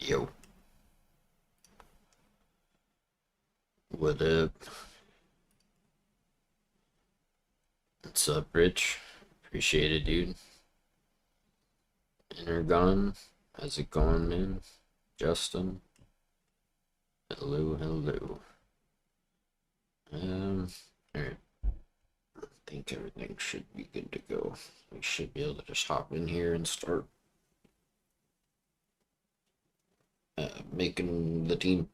Yo, what up? What's up, Rich? Appreciate it, dude. Intergon, how's it going, man? Justin, hello, hello. Um, alright, I think everything should be good to go. We should be able to just hop in here and start making the team.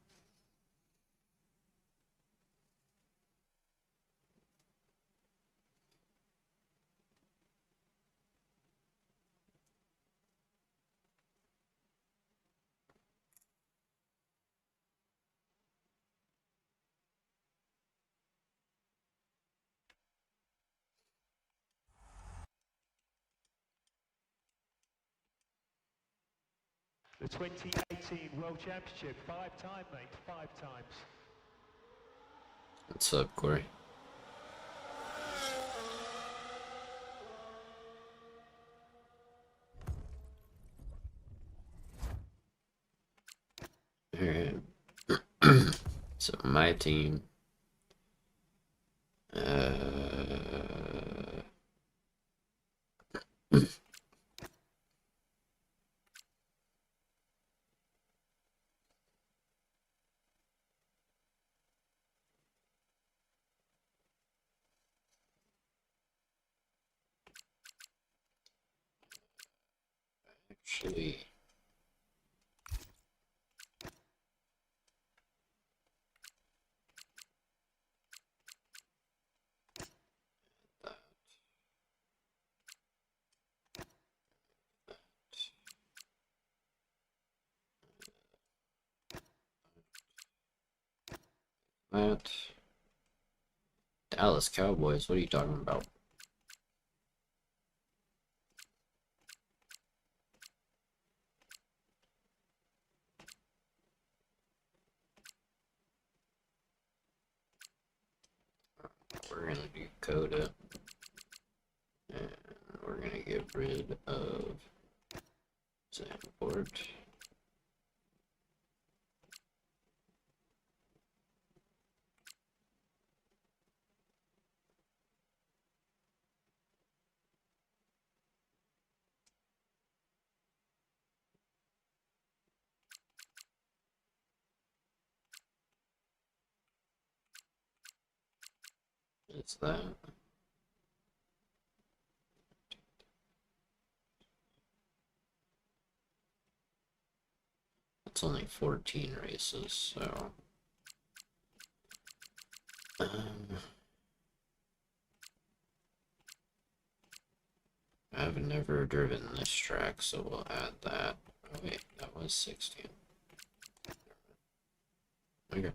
The 2018 World Championship, 5-time, mate, 5 times. What's up, Corey? Alright, so my team. Uh, actually. That Dallas Cowboys, what are you talking about? We're gonna do Coda, and we're gonna get rid of Zamport. It's that. It's only 14 races, so. I've never driven this track, so we'll add that. Oh, wait, that was 16. Okay.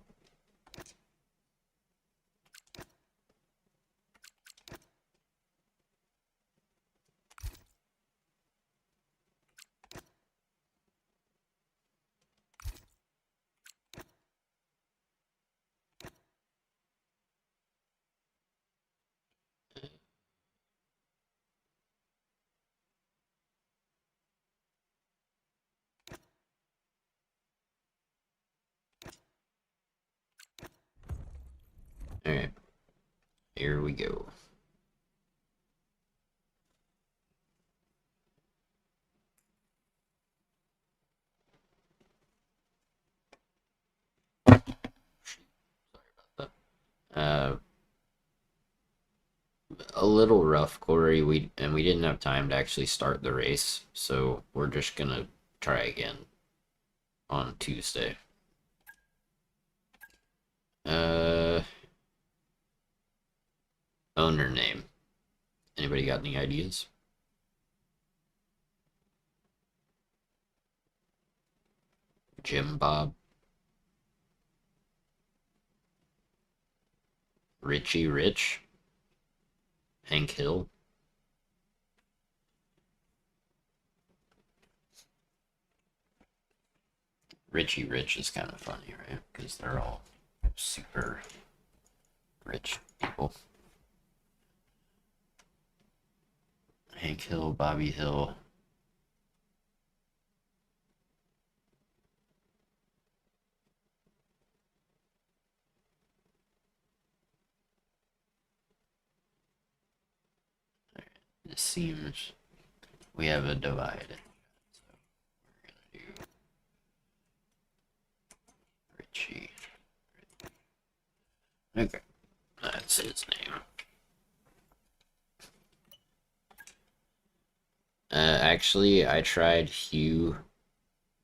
Alright, here we go. Uh, a little rough, Corey. We didn't have time to actually start the race, so we're just gonna try again on Tuesday. Uh, owner name. Anybody got any ideas? Jim Bob, Richie Rich, Hank Hill. Richie Rich is kind of funny, right? Because they're all super rich people. Hank Hill, Bobby Hill. It seems we have a divide. So we're gonna do Richie. Okay, that's his name. Actually, I tried Hugh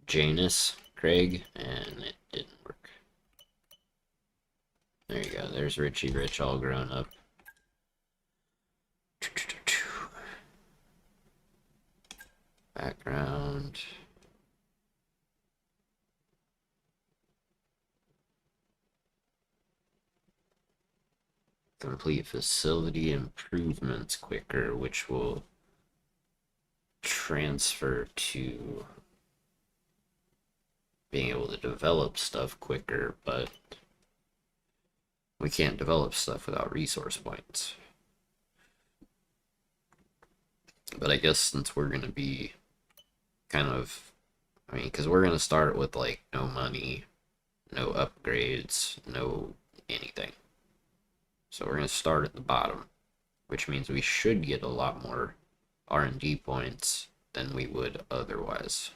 Janus Craig, and it didn't work. There you go. There's Richie Rich all grown up. Background. Complete facility improvements quicker, which will transfer to being able to develop stuff quicker, but we can't develop stuff without resource points. But I guess since we're going to be kind of, I mean, because we're going to start with like no money, no upgrades, no anything. So we're going to start at the bottom, which means we should get a lot more R&D points than we would otherwise.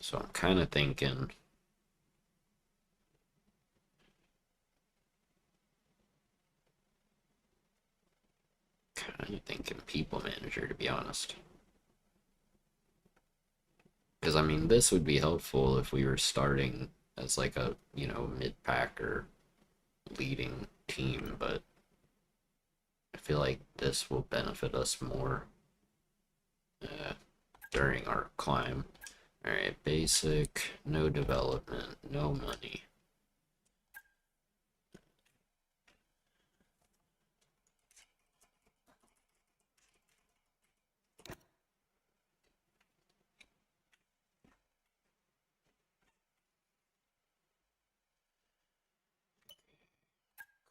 So I'm kind of thinking people manager, to be honest. Because I mean, this would be helpful if we were starting as like a, you know, mid-pack or leading team, but I feel like this will benefit us more during our climb. Alright, basic, no development, no money.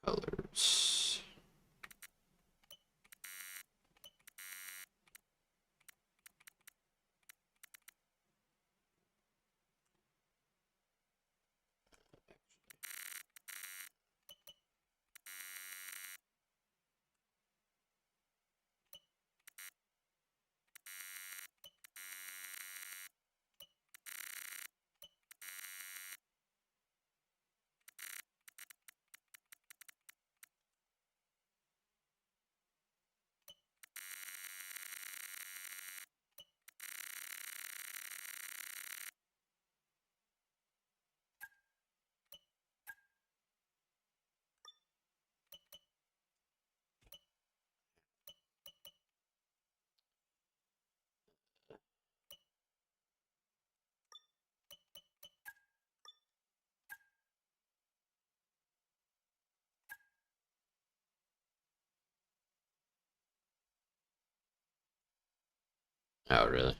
Colors. Oh, really?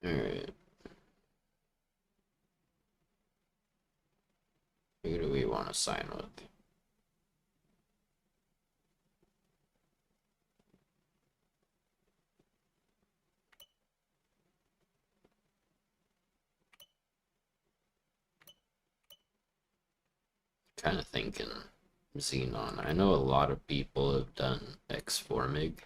Alright. Who do we want to sign with? Kind of thinking Xenon. I know a lot of people have done X4MIG.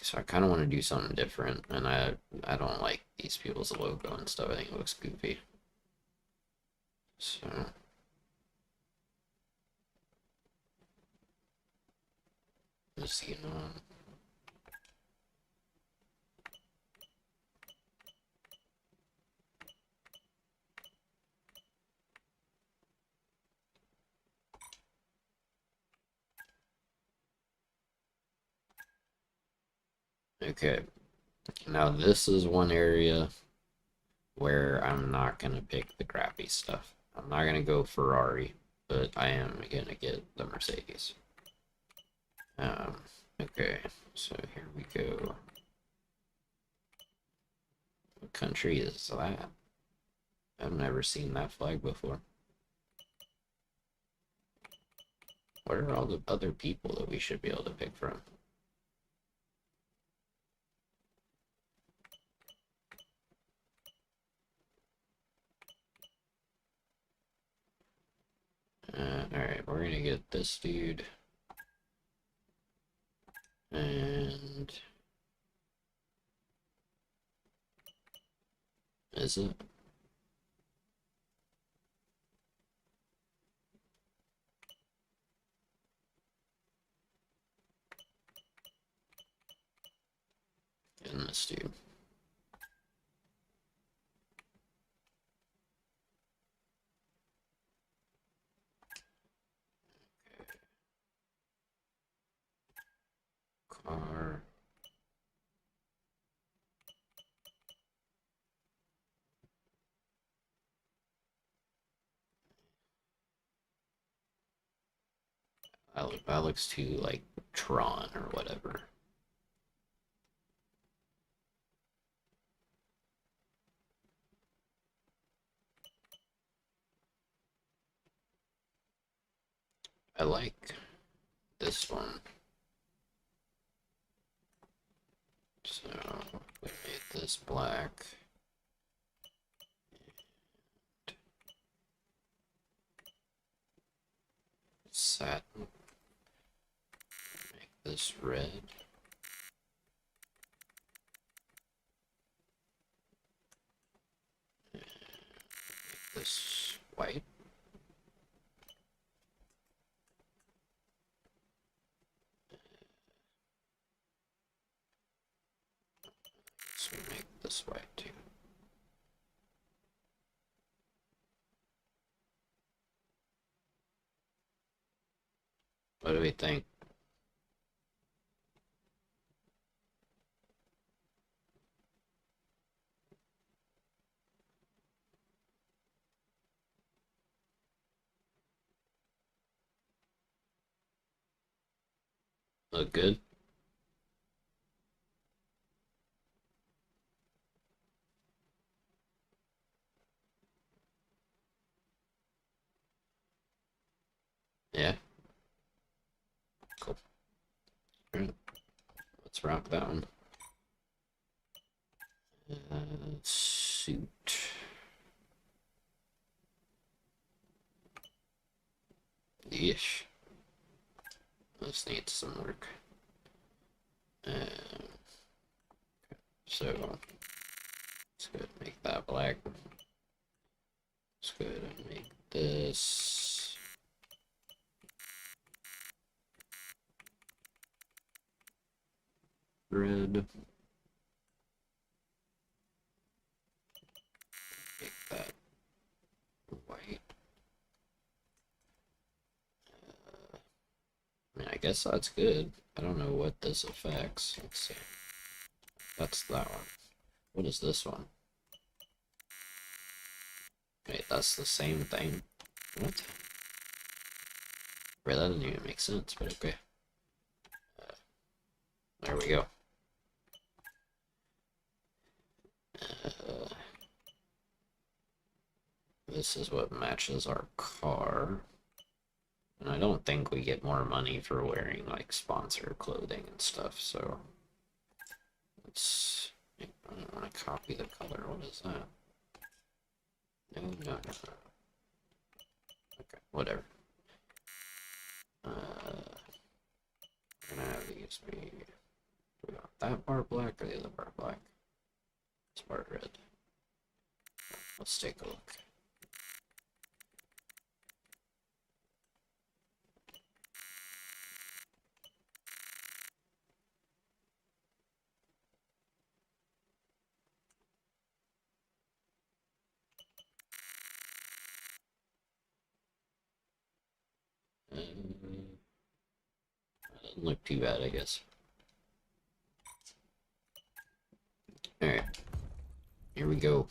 So I kind of want to do something different, and I don't like these people's logo and stuff. I think it looks goofy. So Xenon. Okay, now this is one area where I'm not gonna pick the crappy stuff. I'm not gonna go Ferrari, but I am gonna get the Mercedes. Um, okay, so here we go. What country is that? I've never seen that flag before. What are all the other people that we should be able to pick from? Alright, we're gonna get this dude. And... is it? And this dude. Car. That looks too like Tron or whatever. I like this one. So we made this black. Satin. Make this red. Make this white. So make this white too. What do we think? Look good? Yeah. Cool. Alright. Let's rock that one. Suit. Ish. This needs some work. So let's go ahead and make that black. Let's go ahead and make this red. Make that white. I mean, I guess that's good. I don't know what this affects. Let's see. That's that one. What is this one? Wait, that's the same thing. What? Wait, that didn't even make sense, but okay. There we go. This is what matches our car. And I don't think we get more money for wearing like sponsor clothing and stuff, so let's I don't want to copy the color. What is that? No. Okay, whatever. I'm gonna have these be. Do we want that bar black or the other bar black? This bar red. Let's take a look. Doesn't look too bad, I guess. Alright, here we go.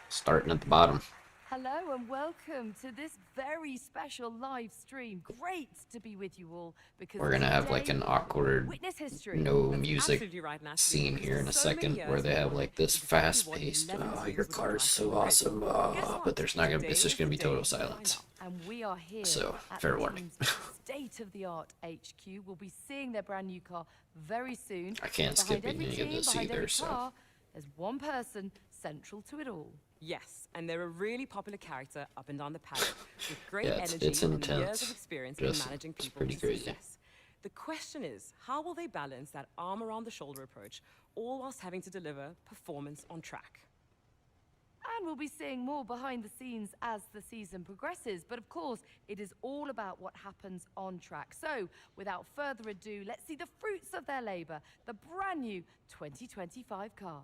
Starting at the bottom. Hello and welcome to this very special live stream. Great to be with you all because We're gonna have like an awkward witness history. no That's music right, scene here in a so many second years where they have on, like this exactly fast what paced, 11 oh, teams your of the car's class so will awesome, Guess but what? there's not gonna, Today it's just is gonna be the total day to find silence. out. And we are here So, at fair the warning. team's state-of-the-art HQ. We'll be seeing their brand new car very soon. I can't skip Behind every any of team, this behind either, every so. car, there's one person central to it all. Yes, and they're a really popular character up and down the paddock with great Yeah, it's energy and intense. years of experience in Just- managing it's people pretty to crazy. success. The question is, how will they balance that arm around the shoulder approach, all whilst having to deliver performance on track? And we'll be seeing more behind the scenes as the season progresses. But of course, it is all about what happens on track. So, without further ado, let's see the fruits of their labor, the brand new 2025 car.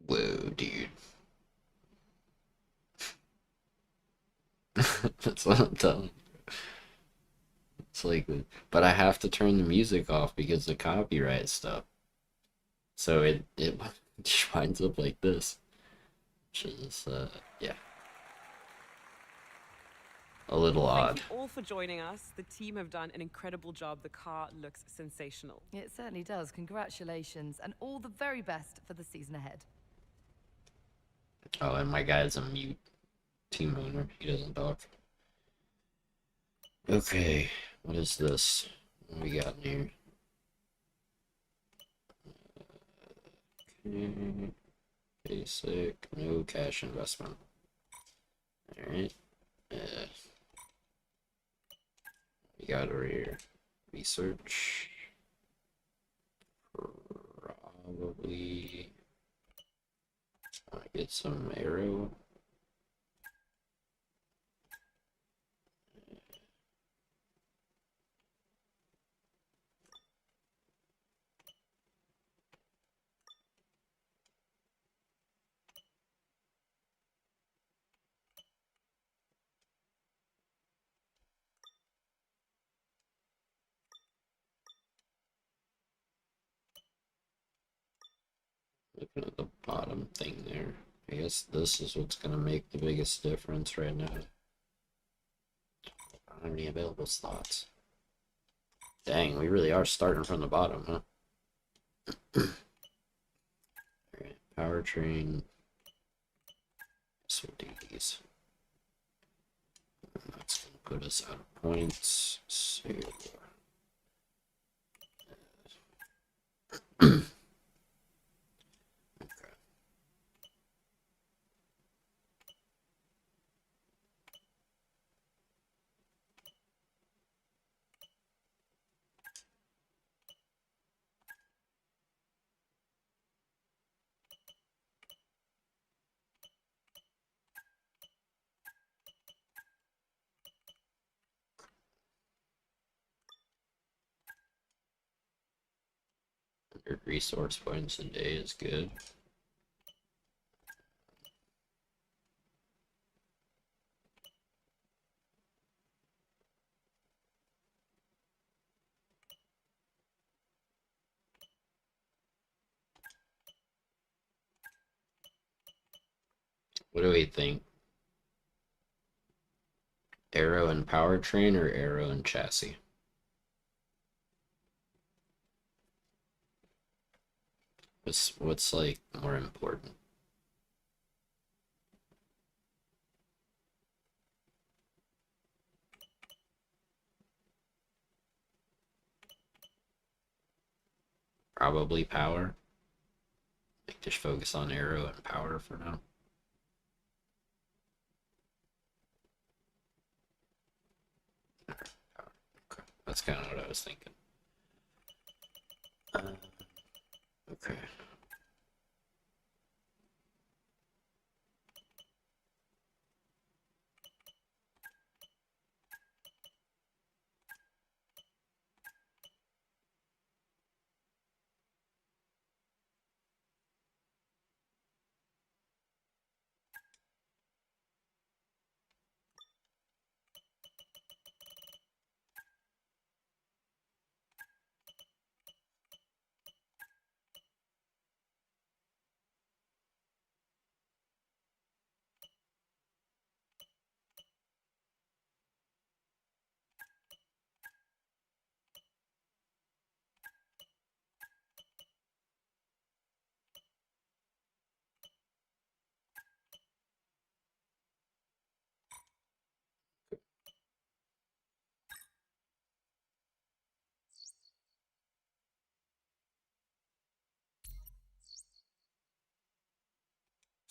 Whoa, dude. That's what I'm telling you. It's like, but I have to turn the music off because of copyright stuff. So it winds up like this. Which is, yeah. A little odd. Thank you all for joining us. The team have done an incredible job. The car looks sensational. It certainly does. Congratulations, and all the very best for the season ahead. Oh, and my guy's a mute team owner. He doesn't talk. Okay, what is this? What we got in here? Okay. Basic, no cash investment. Alright. We got over here. Research. Probably. Get some arrow. Looking at the bottom thing there. I guess this is what's gonna make the biggest difference right now. I don't have any available slots. Dang, we really are starting from the bottom, huh? Alright, powertrain. So we'll do these. And that's gonna put us out of points. So resource points a day is good. What do we think? Arrow and powertrain or arrow and chassis? What's like more important? Probably power. Like just focus on arrow and power for now. Okay, that's kind of what I was thinking. Okay.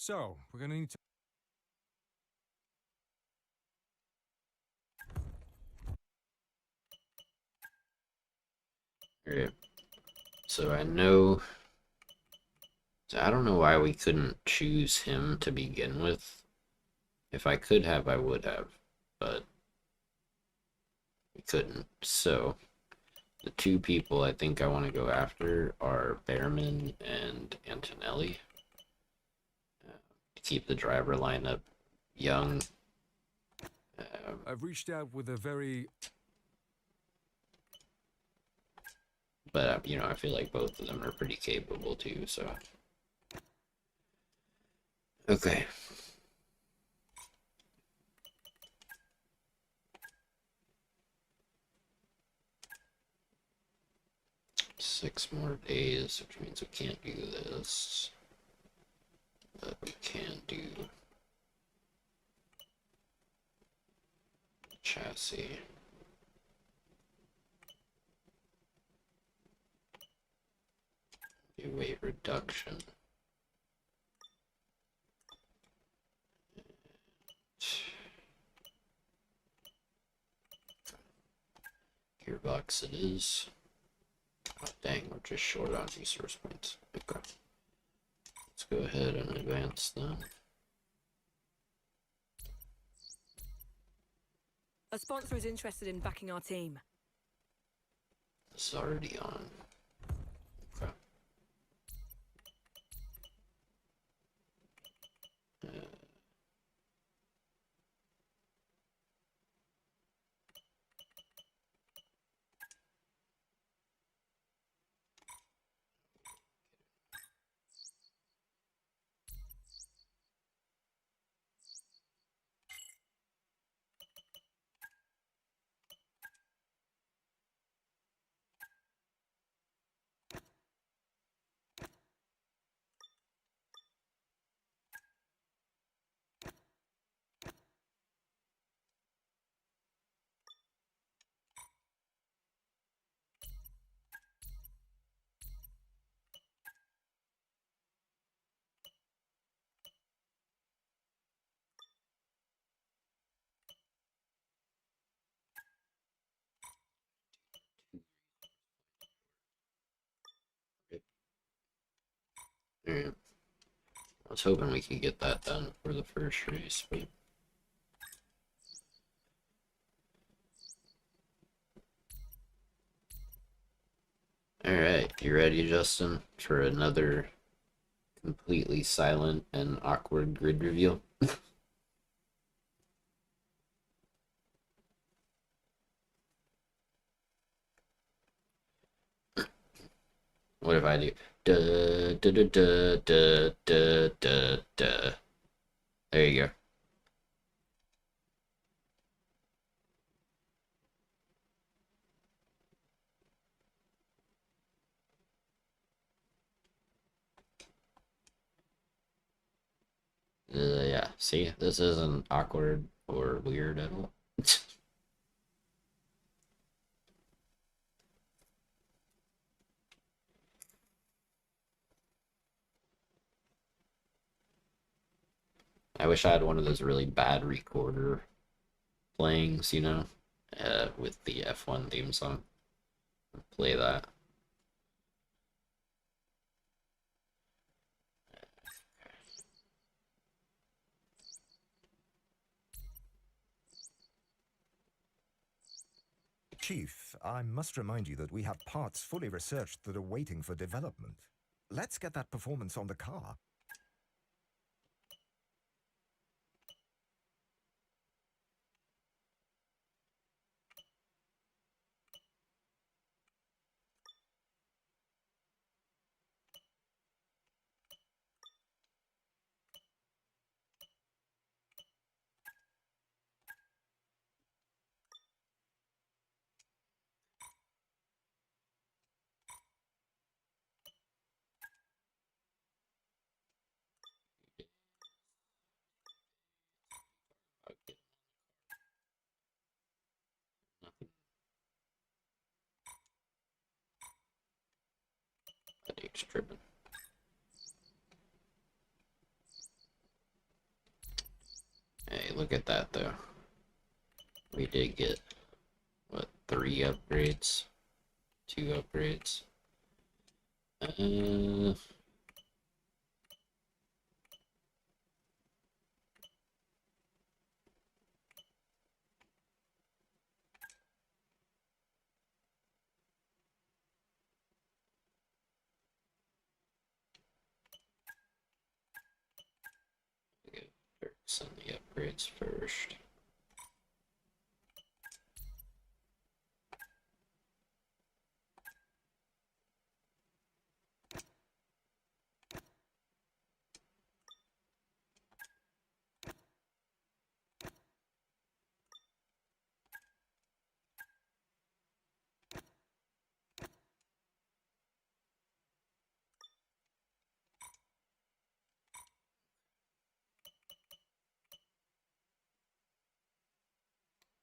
So, we're gonna need to... Alright. So I know... So I don't know why we couldn't choose him to begin with. If I could have, I would have. But we couldn't. So the two people I think I want to go after are Behrman and Antonelli. To keep the driver lineup young. I've reached out with a very... But, you know, I feel like both of them are pretty capable too, so... Okay. Six more days, which means we can't do this. But we can do... chassis. Do weight reduction. Gearbox it is. Oh, dang, we're just short on resource points. Okay. Let's go ahead and advance them. A sponsor is interested in backing our team. This is already on. Okay. Alright. I was hoping we could get that done for the first race, but... Alright, you ready, Justin, for another completely silent and awkward grid reveal? What if I do? Duh, duh, duh, duh, duh, duh, duh, duh. There you go. Yeah, see, this isn't awkward or weird at all. I wish I had one of those really bad recorder playings, you know, with the F1 theme song. Play that. Chief, I must remind you that we have parts fully researched that are waiting for development. Let's get that performance on the car. That takes tripping. look at that though. We did get, what, 3 upgrades? 2 upgrades? Send the upgrades first.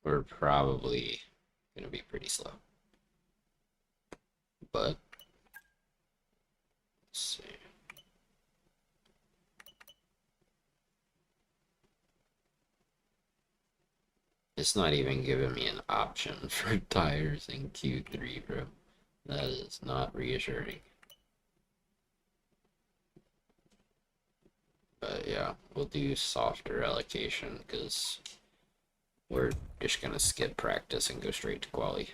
We're probably going to be pretty slow. But, let's see. It's not even giving me an option for tires in Q3, bro. That is not reassuring. But yeah, we'll do softer allocation because we're just gonna skip practice and go straight to quali.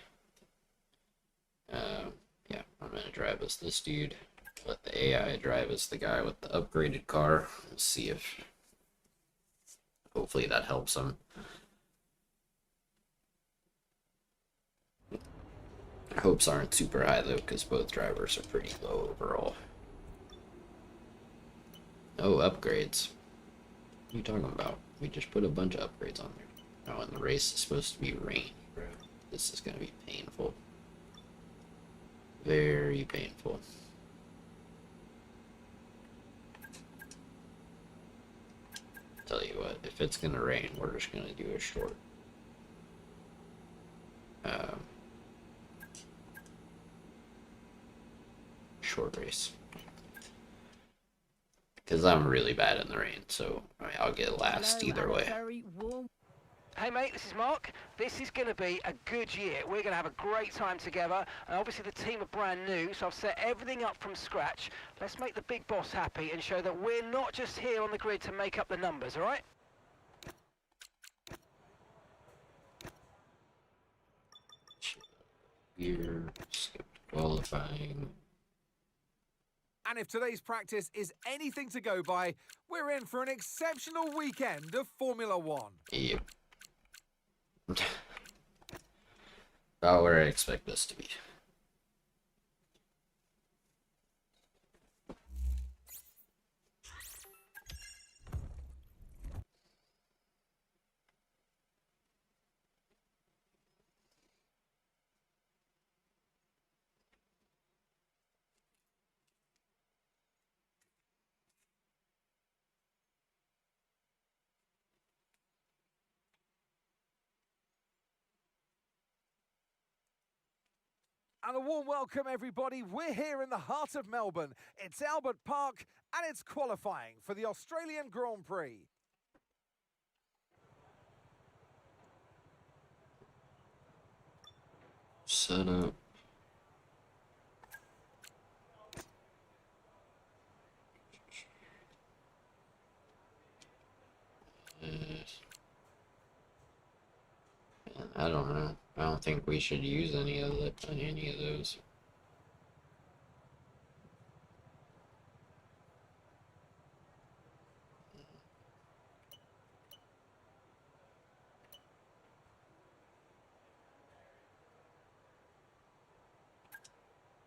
Yeah, I'm gonna drive as this dude. Let the AI drive as the guy with the upgraded car. Let's see if hopefully that helps him. Hopes aren't super high though, because both drivers are pretty low overall. Oh, upgrades. What are you talking about? We just put a bunch of upgrades on there. Oh, and the race is supposed to be rainy, bro. This is gonna be painful. Very painful. Tell you what, if it's gonna rain, we're just gonna do a short. Short race. Because I'm really bad in the rain, so I mean, I'll get last either way. Hey mate, this is Mark. This is going to be a good year. We're going to have a great time together. And obviously the team are brand new, so I've set everything up from scratch. Let's make the big boss happy and show that we're not just here on the grid to make up the numbers, all right? Here, skipped qualifying. And if today's practice is anything to go by, we're in for an exceptional weekend of Formula One. Yep. About where I expect this to be. And a warm welcome, everybody. We're here in the heart of Melbourne. It's Albert Park, and it's qualifying for the Australian Grand Prix. Set up. I don't know. I don't think we should use any of those.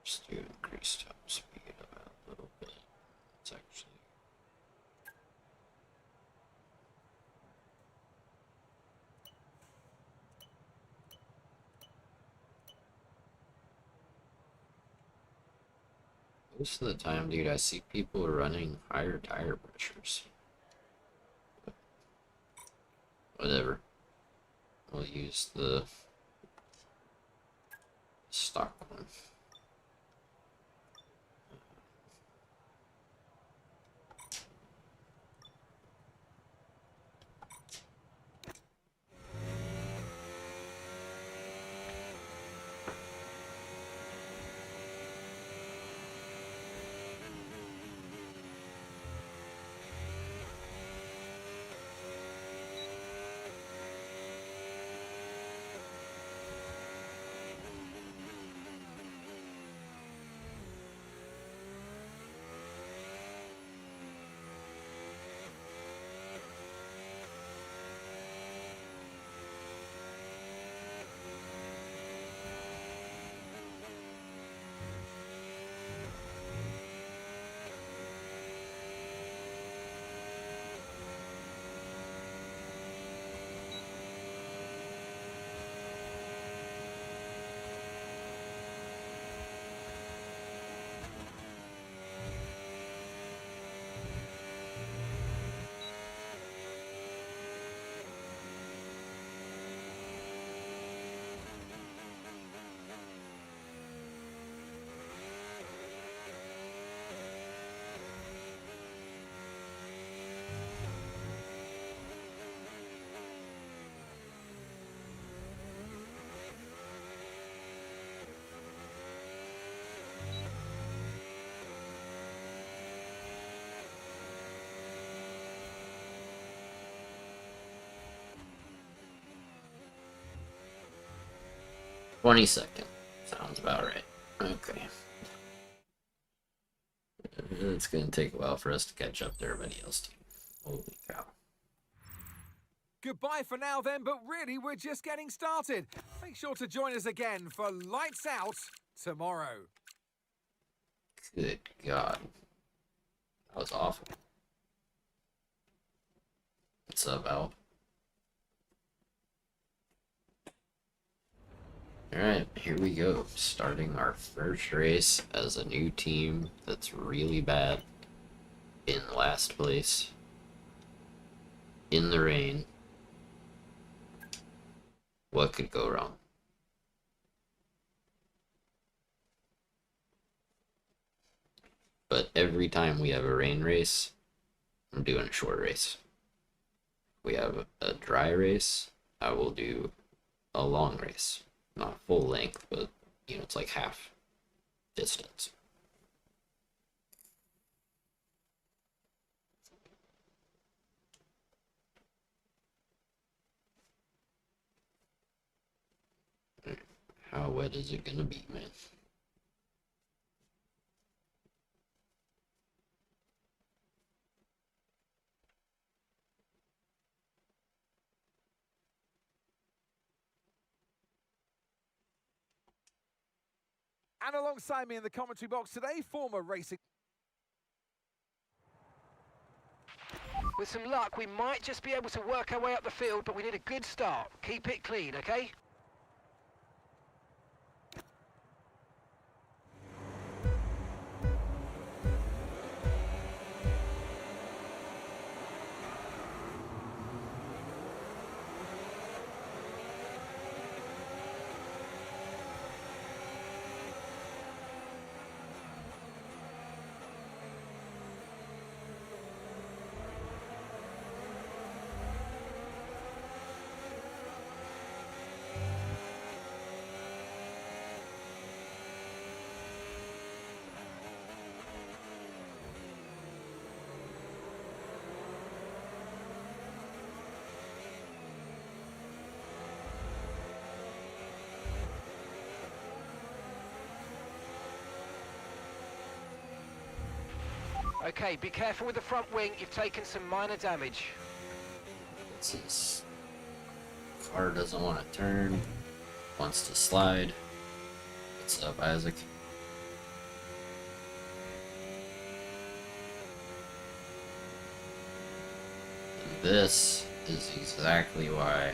Just do increase top speed about a little bit. It's actually most of the time, dude, I see people running higher tire pressures. Whatever. We'll use the stock one. 22nd. Sounds about right. Okay. It's gonna take a while for us to catch up to everybody else, too. Holy cow. Goodbye for now then, but really we're just getting started. Make sure to join us again for Lights Out tomorrow. Good God. That was awful. What's up, Al? Alright, here we go. Starting our first race as a new team that's really bad. In last place. In the rain. What could go wrong? But every time we have a rain race, I'm doing a short race. We have a dry race, I will do a long race. Not full length, but, you know, it's like half distance. How wet is it gonna be, man? And alongside me in the commentary box today, former racing... With some luck, we might just be able to work our way up the field, but we need a good start. Keep it clean, okay? Okay, be careful with the front wing. You've taken some minor damage. This car doesn't want to turn, wants to slide. What's up, Isaac? And this is exactly why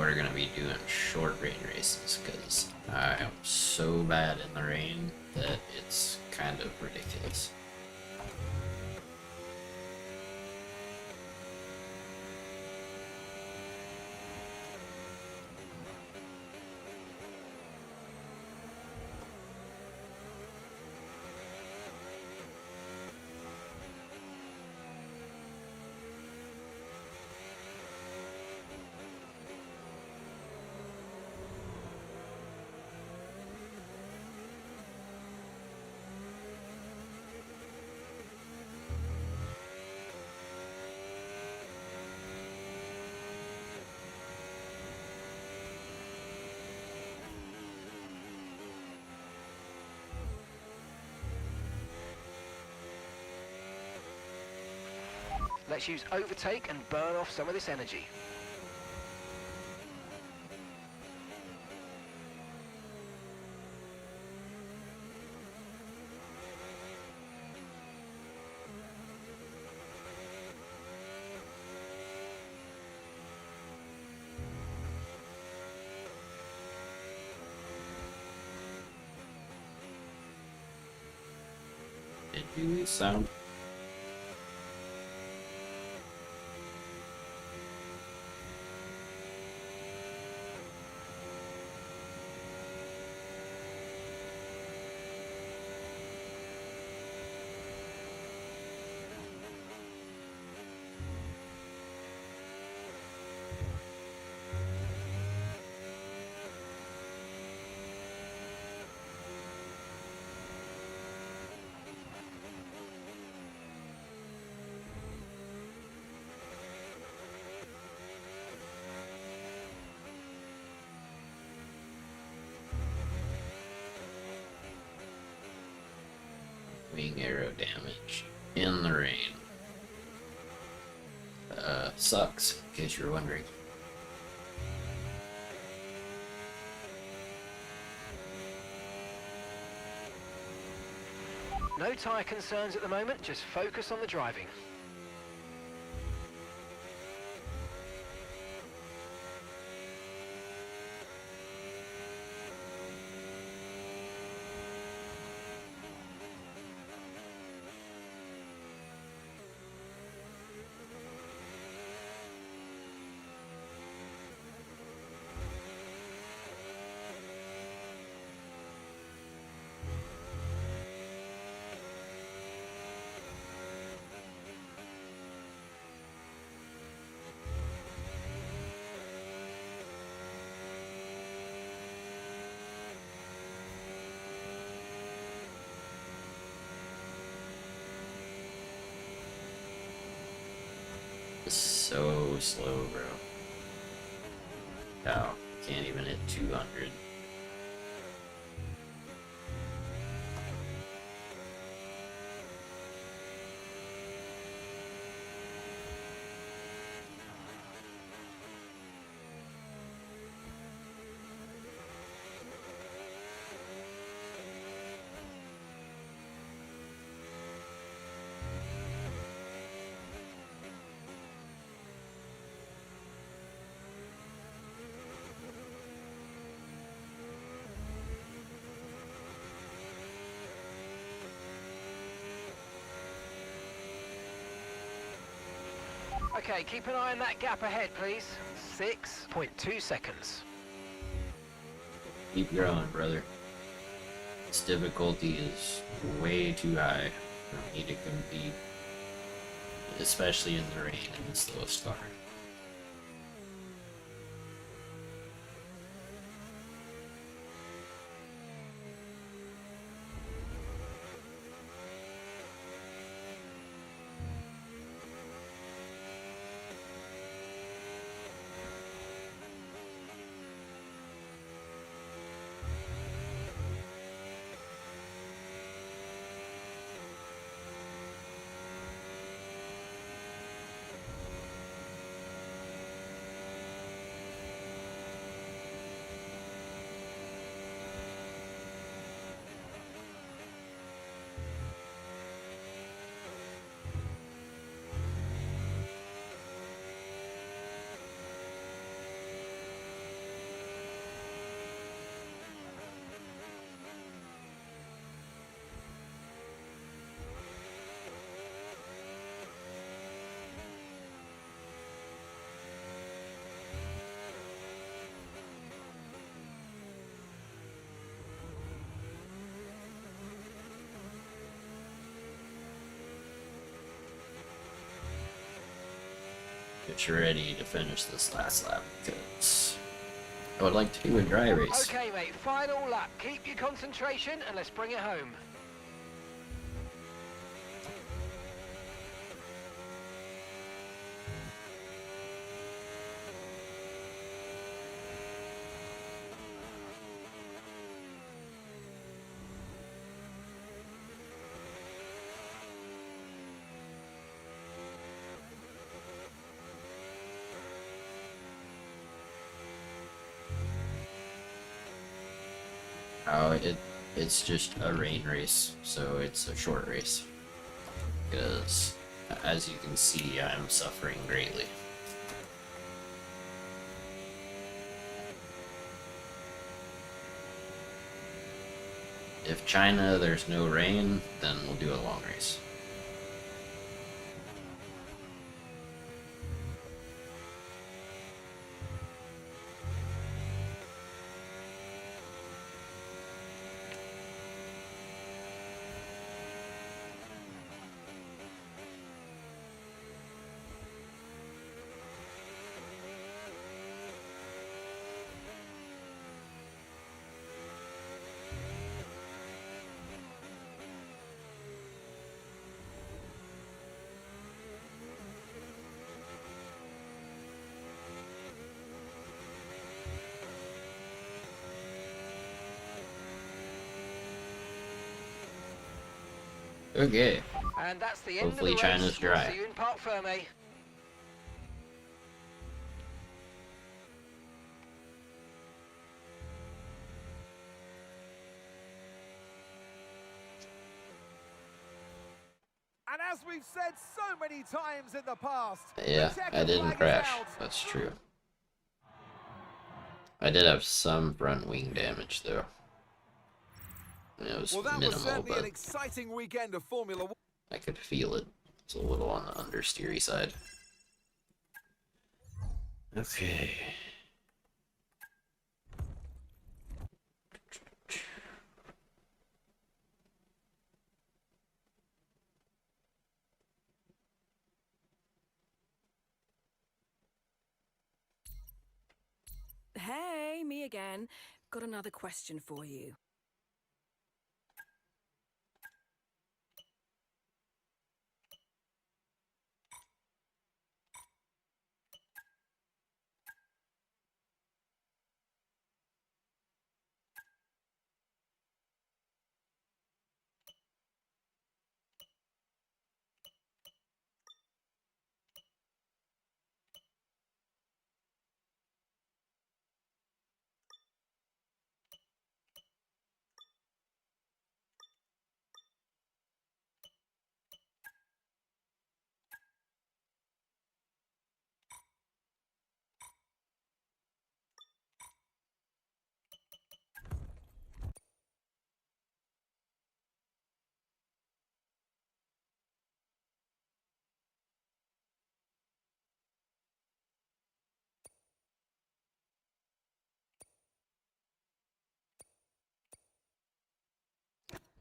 we're gonna be doing short rain races, because I am so bad in the rain that it's kind of ridiculous. Let's use overtake and burn off some of this energy. Did you sound? wing arrow damage in the rain. Sucks, in case you're wondering. No tyre concerns at the moment, just focus on the driving. So slow, bro. Wow, can't even hit 200. Okay, keep an eye on that gap ahead, please. 6.2 seconds. Keep growing, brother. This difficulty is way too high for me to compete, especially in the rain in the slowest car. Get you ready to finish this last lap because I would like to do a dry race. Okay, mate, final lap. Keep your concentration and let's bring it home. Oh, it's just a rain race, so it's a short race. Because, as you can see, I'm suffering greatly. If China, there's no rain, then we'll do a long race. Okay. And that's the end Hopefully of the race. China's We'll dry. see you in Parc Ferme. And as we've said so many times in the past, Yeah, the I checkered didn't flag is crash. out. That's true. I did have some front wing damage though. It was Well, that was minimal, certainly an but exciting weekend of Formula One. I could feel it. It's a little on the understeery side. Okay. Hey, me again. Got another question for you.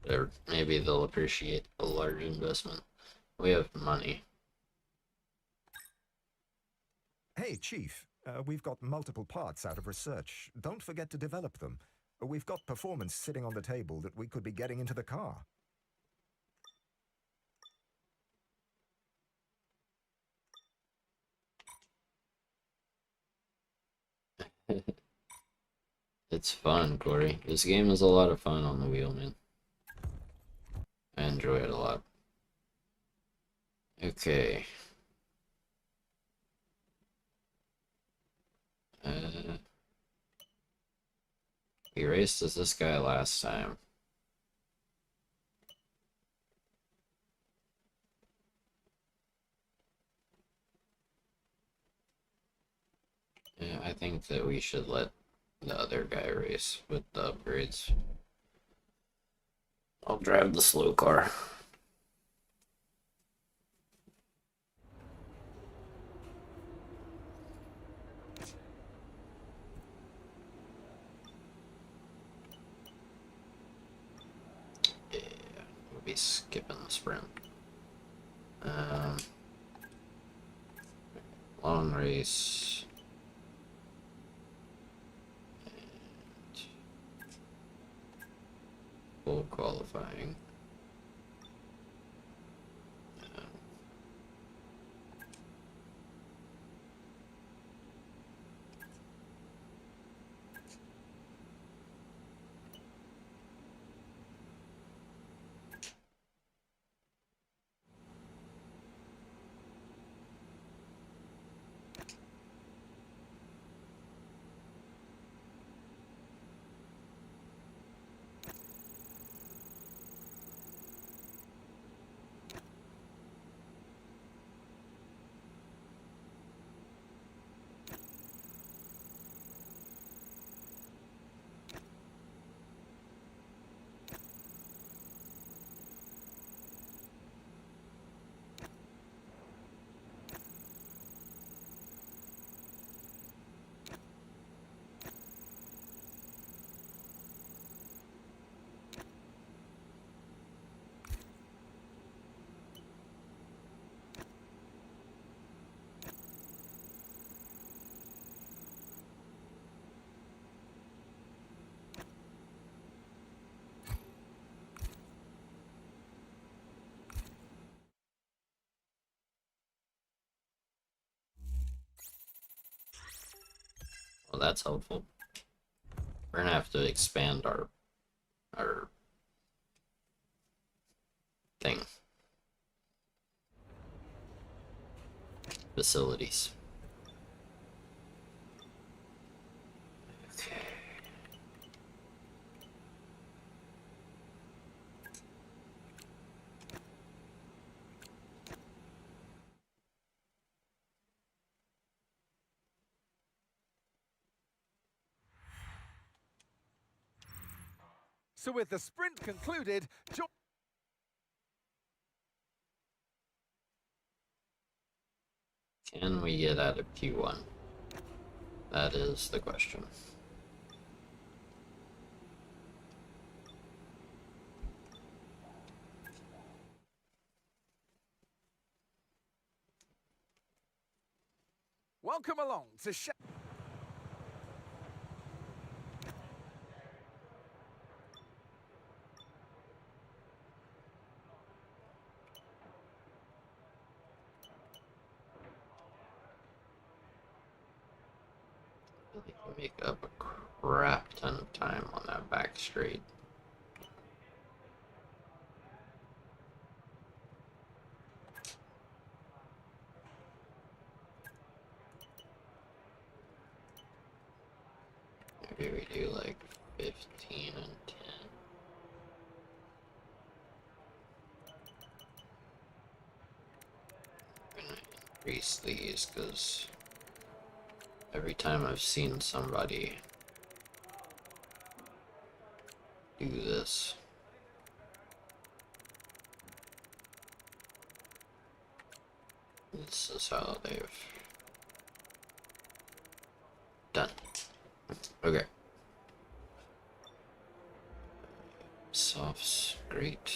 Or maybe they'll appreciate a large investment. We have money. Hey, Chief, we've got multiple parts out of research. Don't forget to develop them. We've got performance sitting on the table that we could be getting into the car. It's fun, Corey. This game is a lot of fun on the wheel, man. I enjoy it a lot. Okay. We raced as this guy last time. Yeah, I think that we should let the other guy race with the upgrades. I'll drive the slow car. Yeah, we'll be skipping the sprint. Long race. And full qualifying. Well, that's helpful. We're gonna have to expand our thing. Facilities. Okay. So with the sprint concluded, Can we get out of Q1? That is the question. welcome along to I think we make up a crap ton of time on that back straight. Maybe we do like 15 and 10. I'm gonna increase these because every time I've seen somebody do this, this is how they've done. Okay. Softs, great.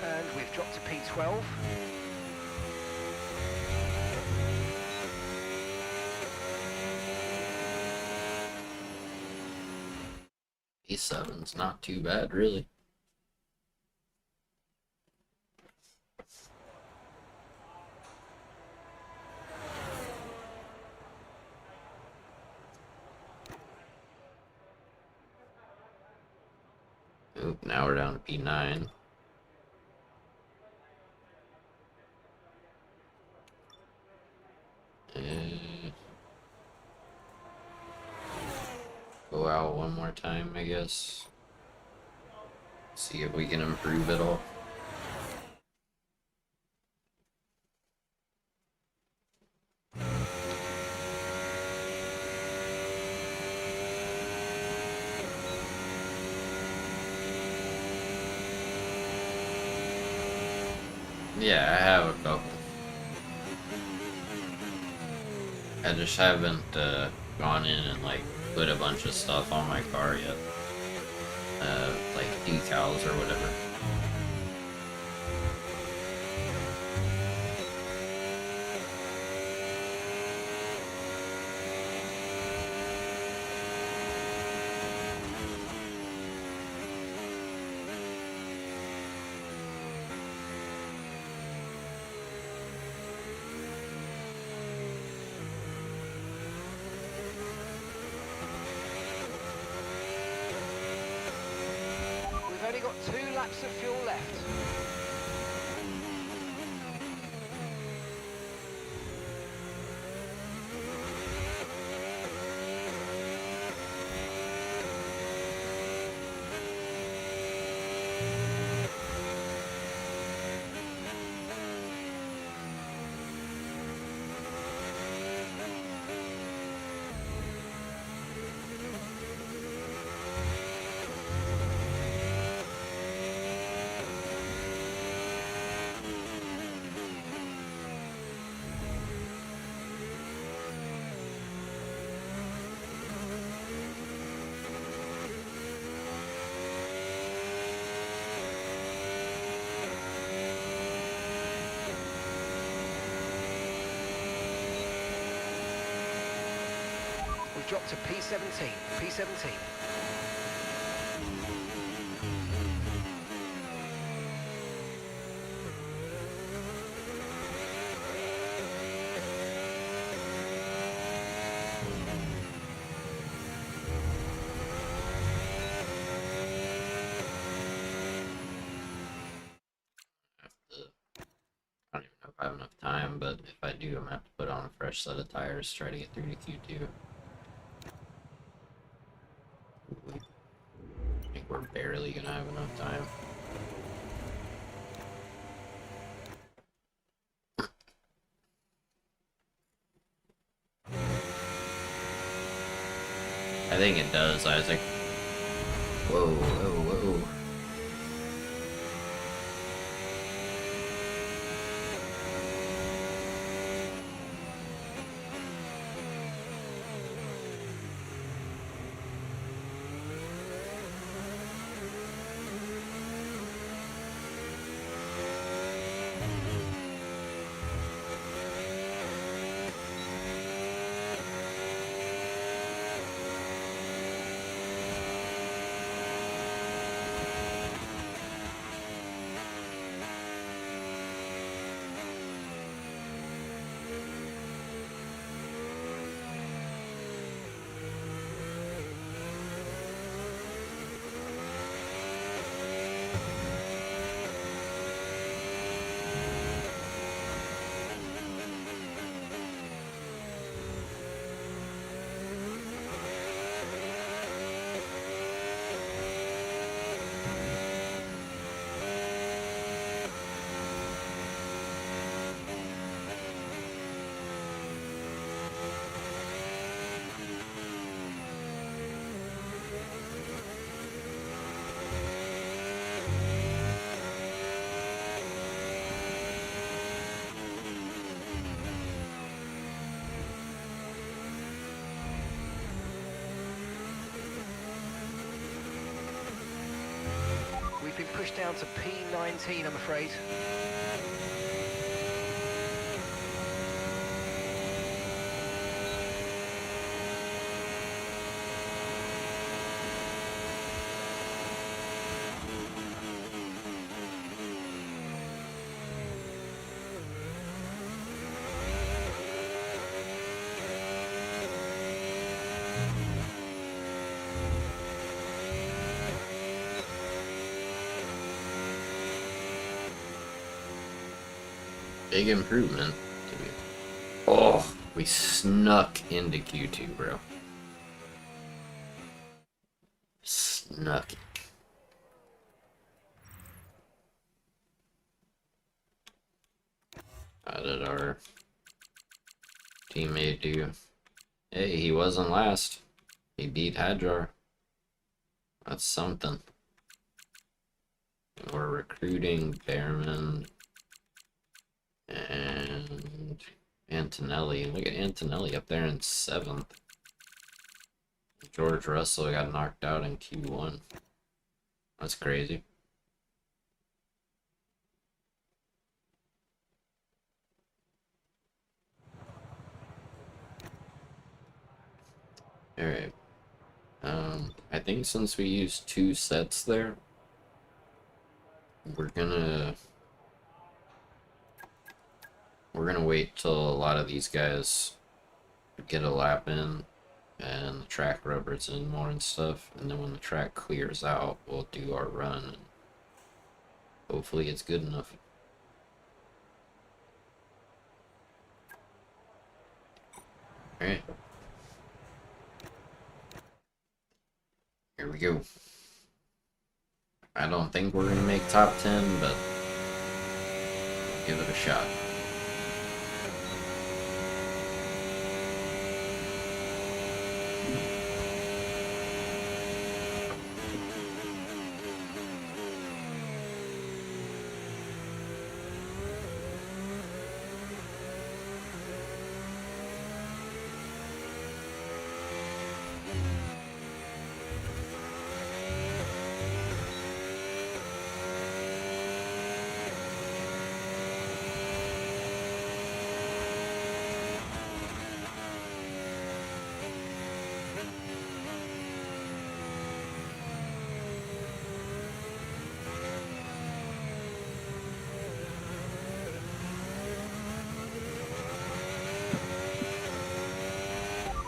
And we've dropped to P12. E7's not too bad, really. Oop, now we're down to P9. Go out one more time, I guess. See if we can improve it all. Yeah, I have a couple. I just haven't gone in and like put a bunch of stuff on my car yet. Like decals or whatever. We've only got 2 laps of fuel left. We've dropped to P17. P17. I don't even know if I have enough time, but if I do, I'm gonna have to put on a fresh set of tires, try to get through to Q2. I think we're barely gonna have enough time. I think it does, Isaac. Whoa, whoa, whoa. We've been pushed down to P19, I'm afraid. Big improvement. Oh, we snuck into Q2, bro. Snuck. How did our teammate do? Hey, he wasn't last. He beat Hadjar. That's something. We're recruiting Behrman. Antonelli. Look at Antonelli up there in 7th. George Russell got knocked out in Q1. That's crazy. Alright. I think since we used 2 sets there, we're gonna wait till a lot of these guys get a lap in and the track rubbers in more and stuff, and then when the track clears out, we'll do our run, and hopefully it's good enough. Alright. Here we go. I don't think we're gonna make top 10, but give it a shot.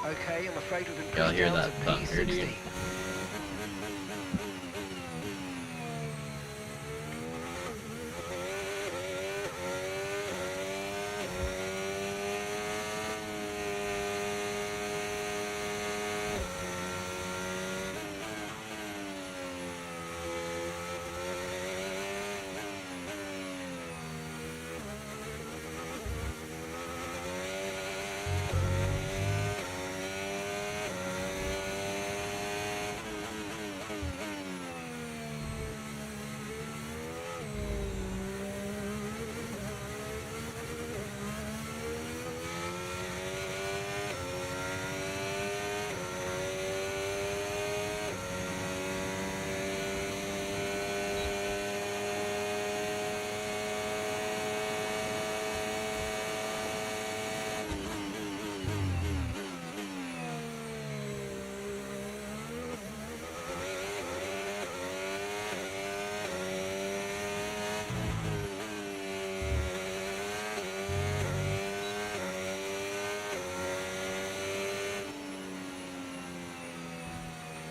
Okay, I'm afraid we've been Y'all pushed hear down that to thunder, dude? P60.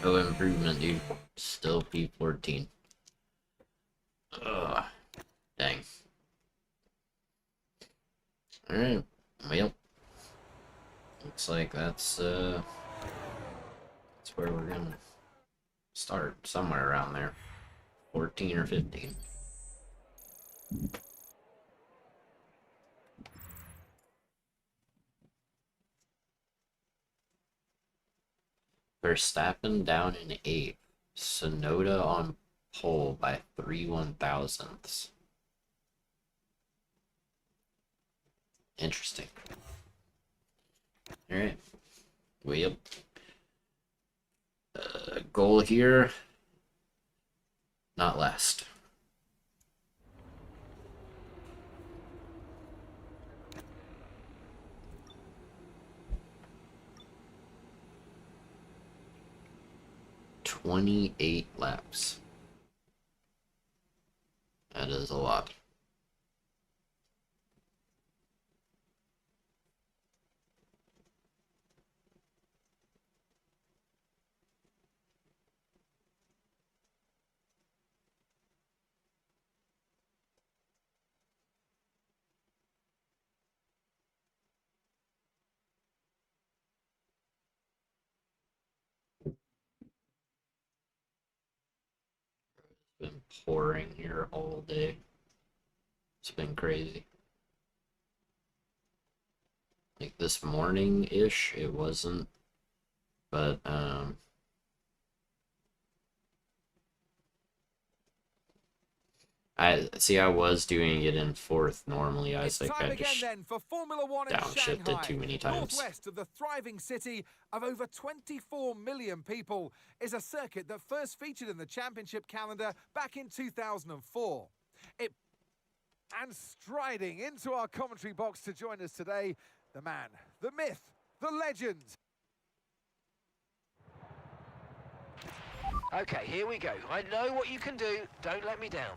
No improvement, dude. Still P14. Ugh. Dang. Alright. Well. Looks like that's where we're gonna start. Somewhere around there. 14 or 15. Verstappen down in 8th. Sonoda on pole by 3/1000ths. Interesting. Alright. Well, goal here. Not last. "28 laps. That is a lot. Been pouring here all day. It's been crazy. Like this morning-ish, it wasn't, but I see. I was doing it in fourth normally. I It's was like, time I again just then for Formula One in downshifted Shanghai, too many times. northwest of the thriving city of over 24 million people, is a circuit that first featured in the championship calendar back in 2004. And striding into our commentary box to join us today, the man, the myth, the legend. Okay, here we go. I know what you can do. Don't let me down.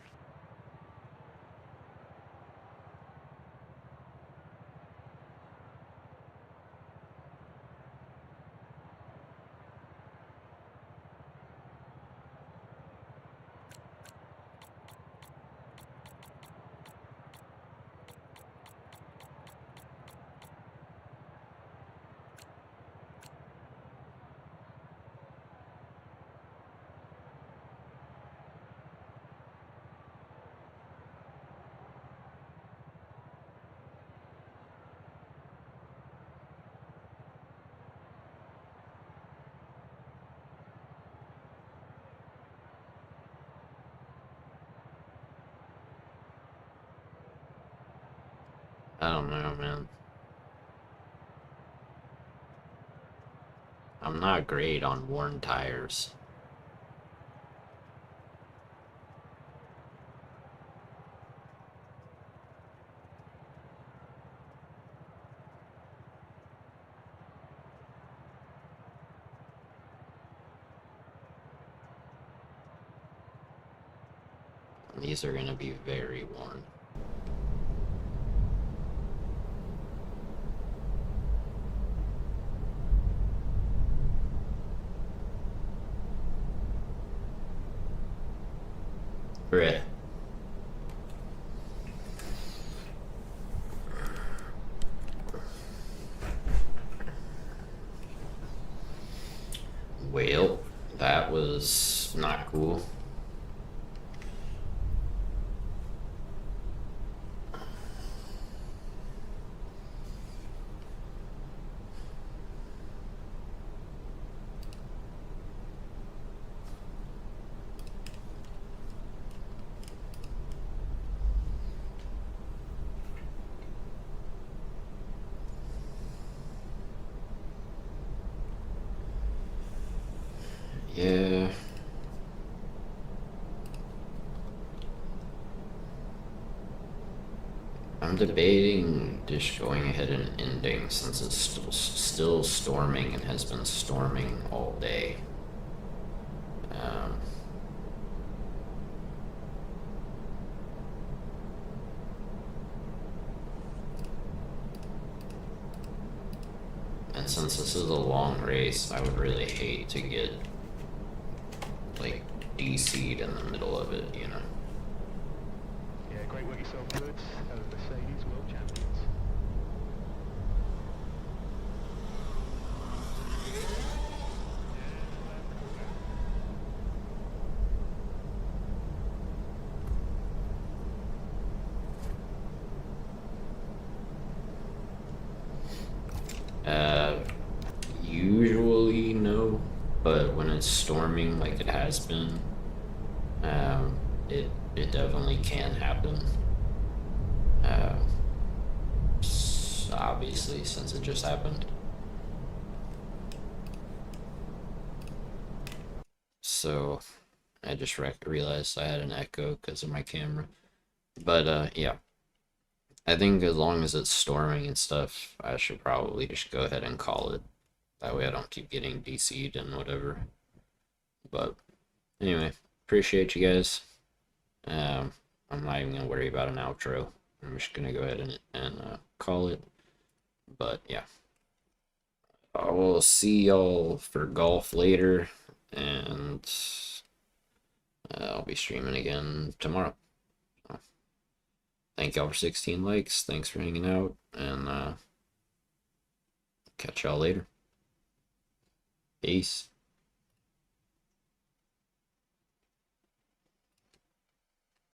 I don't know, man. I'm not great on worn tires. These are gonna be very worn. Bruh. Well, that was not cool. Yeah. I'm debating just going ahead and ending since it's still storming and has been storming all day. And since this is a long race, I would really hate to get like DC'd in the middle of it, you know. Yeah, great work yourself, Woods. Mercedes World Champions. Usually no, but when it's storming like it has been, it definitely can happen. Obviously, since it just happened. So, I just realized I had an echo because of my camera. But, yeah. I think as long as it's storming and stuff, I should probably just go ahead and call it. That way I don't keep getting DC'd and whatever. But, anyway, appreciate you guys. I'm not even going to worry about an outro. I'm just going to go ahead and call it. But, yeah. I will see y'all for golf later. And I'll be streaming again tomorrow. So, thank y'all for 16 likes. Thanks for hanging out. And catch y'all later. Peace.